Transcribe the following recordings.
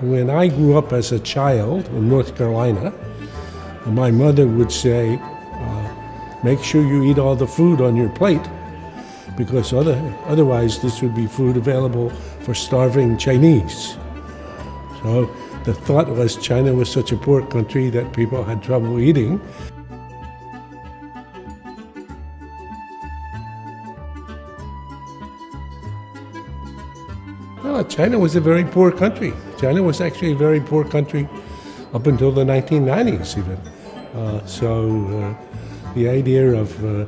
When I grew up as a child in North Carolina, my mother would say, make sure you eat all the food on your plate, because otherwise this would be food available for starving Chinese. So the thought was China was such a poor country that people had trouble eating. Well, China was a very poor country. China was actually a very poor country up until the 1990s even. The idea of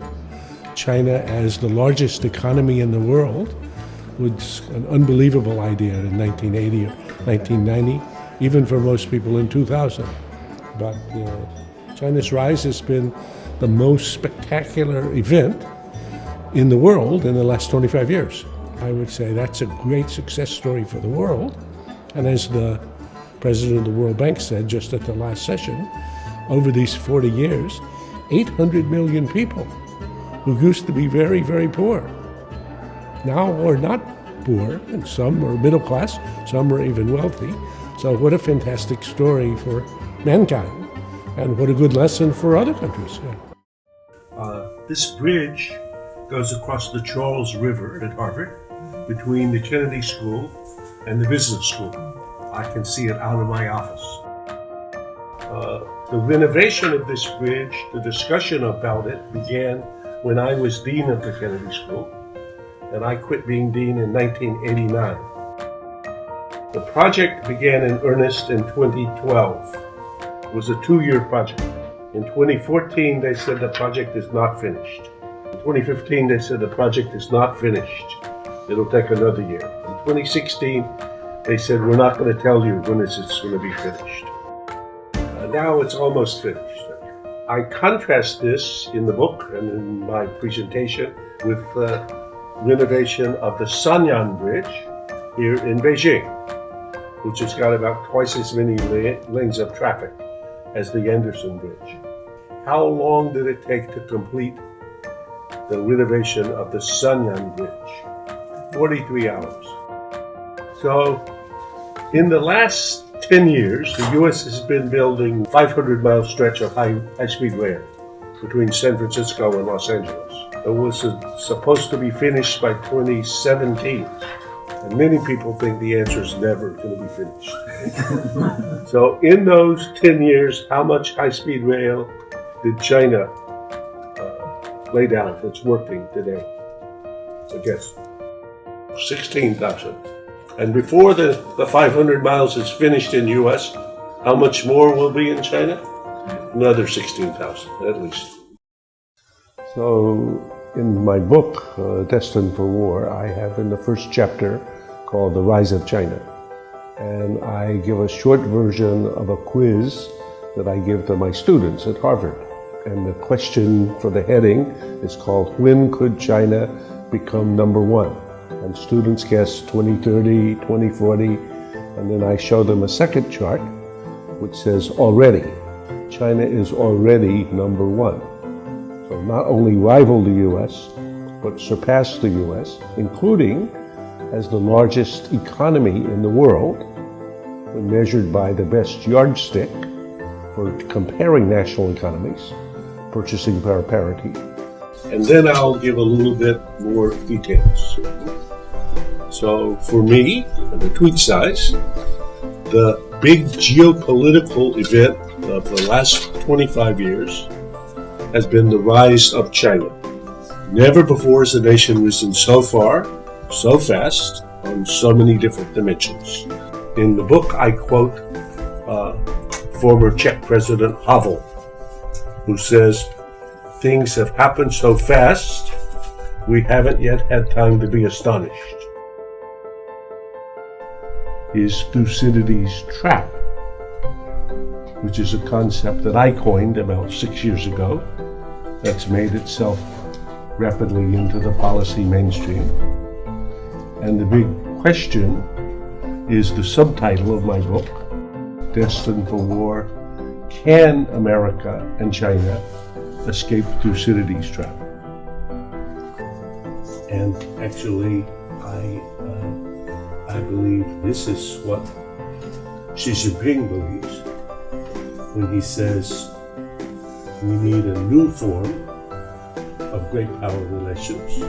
China as the largest economy in the world was an unbelievable idea in 1980 or 1990, even for most people in 2000. But China's rise has been the most spectacular event in the world in the last 25 years. I would say that's a great success story for the world. And as the president of the World Bank said just at the last session, over these 40 years, 800 million people who used to be very, very poor now are not poor, and some are middle class, some are even wealthy. So what a fantastic story for mankind, and what a good lesson for other countries. This bridge goes across the Charles River at Harvard between the Kennedy School and the Business School. I can see it out of my office. The renovation of this bridge, the discussion about it began when I was dean of the Kennedy School, and I quit being dean in 1989. The project began in earnest in 2012. It was a 2-year project. In 2014, they said the project is not finished. In 2015, they said the project is not finished. It'll take another year. In 2016, they said, we're not going to tell you when it's going to be finished. Now it's almost finished. I contrast this in the book and in my presentation with the renovation of the Sanyang Bridge here in Beijing, which has got about twice as many lanes of traffic as the Anderson Bridge. How long did it take to complete the renovation of the Sanyang Bridge? 43 hours. So, in the last 10 years, the U.S. has been building a 500-mile stretch of high-speed rail between San Francisco and Los Angeles. It was supposed to be finished by 2017, and many people think the answer is never going to be finished. So in those 10 years, how much high-speed rail did China lay down that's working today? I guess 16,000. And before the 500 miles is finished in the U.S., how much more will be in China? Another 16,000, at least. So, in my book, Destined for War, I have in the first chapter called The Rise of China. And I give a short version of a quiz that I give to my students at Harvard. And the question for the heading is called, When Could China Become Number One? And students guess 2030, 2040, and then I show them a second chart which says already. China is already number one. So not only rival the US, but surpass the US, including as the largest economy in the world, when measured by the best yardstick for comparing national economies, purchasing power parity. And then I'll give a little bit more details. So for me, the tweet size, the big geopolitical event of the last 25 years has been the rise of China. Never before has a nation risen so far, so fast, on so many different dimensions. In the book, I quote former Czech President Havel, who says, things have happened so fast, we haven't yet had time to be astonished. Is Thucydides' trap, which is a concept that I coined about 6 years ago, that's made itself rapidly into the policy mainstream. And the big question is the subtitle of my book, Destined for War, Can America and China Escape Thucydides' Trap? And actually, I believe this is what Xi Jinping believes when he says we need a new form of great power relations.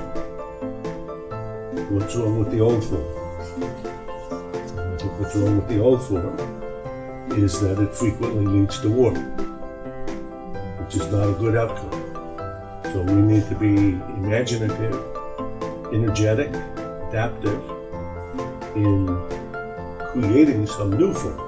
What's wrong with the old form? I think what's wrong with the old form is that it frequently leads to war, which is not a good outcome. So we need to be imaginative, energetic, adaptive in creating some new form.